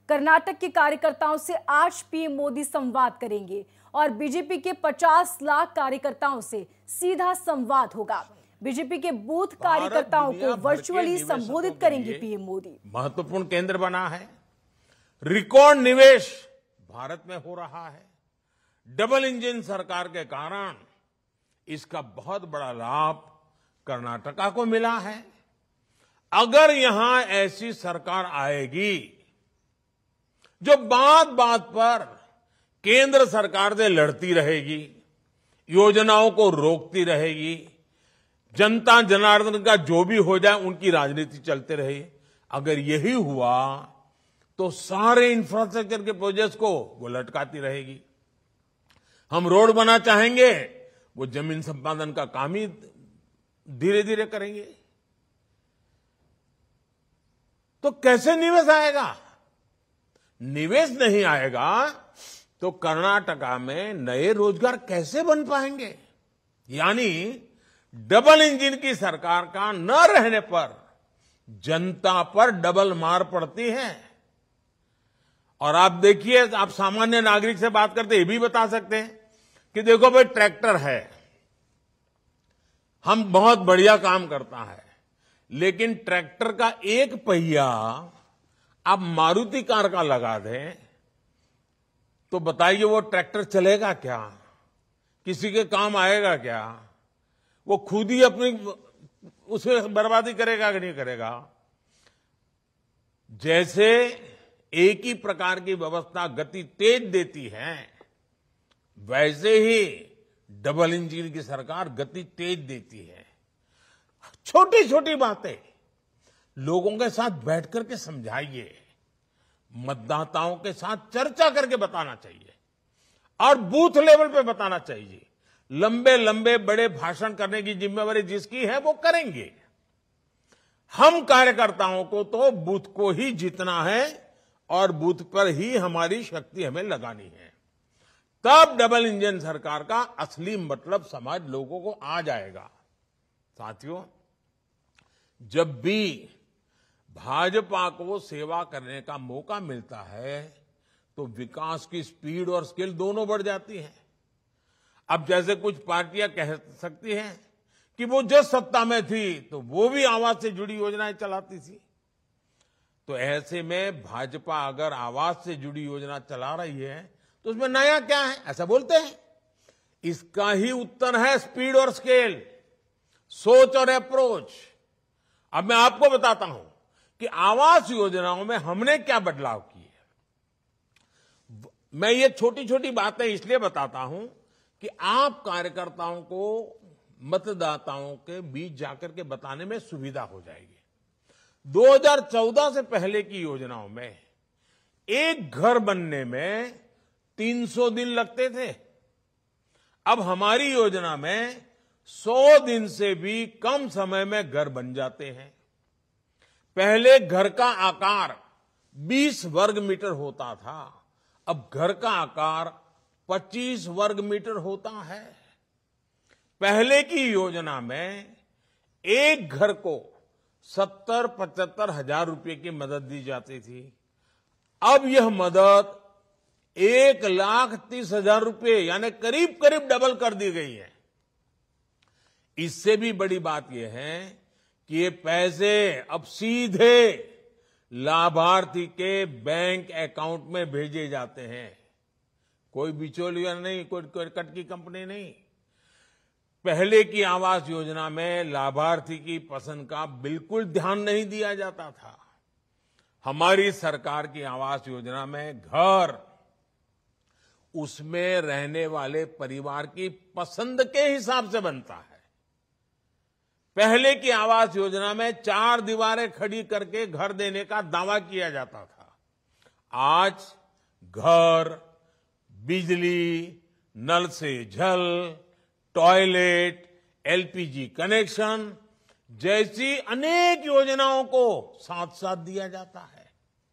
कर्नाटक के कार्यकर्ताओं से आज पीएम मोदी संवाद करेंगे और बीजेपी के 50 लाख कार्यकर्ताओं से सीधा संवाद होगा। बीजेपी के बूथ कार्यकर्ताओं को वर्चुअली संबोधित करेंगे पीएम मोदी। महत्वपूर्ण केंद्र बना है। रिकॉर्ड निवेश भारत में हो रहा है। डबल इंजन सरकार के कारण इसका बहुत बड़ा लाभ कर्नाटका को मिला है। अगर यहां ऐसी सरकार आएगी जो बात बात पर केंद्र सरकार से लड़ती रहेगी, योजनाओं को रोकती रहेगी, जनता जनार्दन का जो भी हो जाए उनकी राजनीति चलते रहे, अगर यही हुआ तो सारे इंफ्रास्ट्रक्चर के प्रोजेक्ट्स को वो लटकाती रहेगी। हम रोड बना चाहेंगे, वो जमीन संपादन का काम ही धीरे धीरे करेंगे। तो कैसे निवेश आएगा? निवेश नहीं आएगा तो कर्नाटका में नए रोजगार कैसे बन पाएंगे? यानी डबल इंजन की सरकार का न रहने पर जनता पर डबल मार पड़ती है। और आप देखिए, आप सामान्य नागरिक से बात करते ये भी बता सकते हैं कि देखो भाई, ट्रैक्टर है, हम बहुत बढ़िया काम करता है, लेकिन ट्रैक्टर का एक पहिया आप मारुति कार का लगा दें तो बताइए वो ट्रैक्टर चलेगा क्या? किसी के काम आएगा क्या? वो खुद ही अपनी उसमें बर्बादी करेगा कि नहीं करेगा? जैसे एक ही प्रकार की व्यवस्था गति तेज देती है, वैसे ही डबल इंजन की सरकार गति तेज देती है। छोटी छोटी बातें लोगों के साथ बैठ करके समझाइए, मतदाताओं के साथ चर्चा करके बताना चाहिए और बूथ लेवल पे बताना चाहिए। लंबे लंबे बड़े भाषण करने की जिम्मेवारी जिसकी है वो करेंगे। हम कार्यकर्ताओं को तो बूथ को ही जीतना है और बूथ पर ही हमारी शक्ति हमें लगानी है। तब डबल इंजन सरकार का असली मतलब समझ लोगों को आ जाएगा। साथियों, जब भी भाजपा को सेवा करने का मौका मिलता है तो विकास की स्पीड और स्किल दोनों बढ़ जाती है। अब जैसे कुछ पार्टियां कह सकती हैं कि वो जब सत्ता में थी तो वो भी आवास से जुड़ी योजनाएं चलाती थी, तो ऐसे में भाजपा अगर आवास से जुड़ी योजना चला रही है तो उसमें नया क्या है, ऐसा बोलते हैं। इसका ही उत्तर है स्पीड और स्केल, सोच और अप्रोच। अब मैं आपको बताता हूं कि आवास योजनाओं में हमने क्या बदलाव किए। मैं ये छोटी छोटी बातें इसलिए बताता हूं कि आप कार्यकर्ताओं को मतदाताओं के बीच जाकर के बताने में सुविधा हो जाएगी। 2014 से पहले की योजनाओं में एक घर बनने में 300 दिन लगते थे। अब हमारी योजना में 100 दिन से भी कम समय में घर बन जाते हैं। पहले घर का आकार 20 वर्ग मीटर होता था, अब घर का आकार 25 वर्ग मीटर होता है। पहले की योजना में एक घर को 70-75 हजार रुपए की मदद दी जाती थी। अब यह मदद 1,30,000 रुपए यानी करीब करीब डबल कर दी गई है। इससे भी बड़ी बात यह है कि ये पैसे अब सीधे लाभार्थी के बैंक अकाउंट में भेजे जाते हैं। कोई बिचौलिया नहीं, कोई कट की कंपनी नहीं। पहले की आवास योजना में लाभार्थी की पसंद का बिल्कुल ध्यान नहीं दिया जाता था। हमारी सरकार की आवास योजना में घर उसमें रहने वाले परिवार की पसंद के हिसाब से बनता है। पहले की आवास योजना में 4 दीवारें खड़ी करके घर देने का दावा किया जाता था। आज घर, बिजली, नल से जल, टॉयलेट, एलपीजी कनेक्शन जैसी अनेक योजनाओं को साथ साथ दिया जाता है।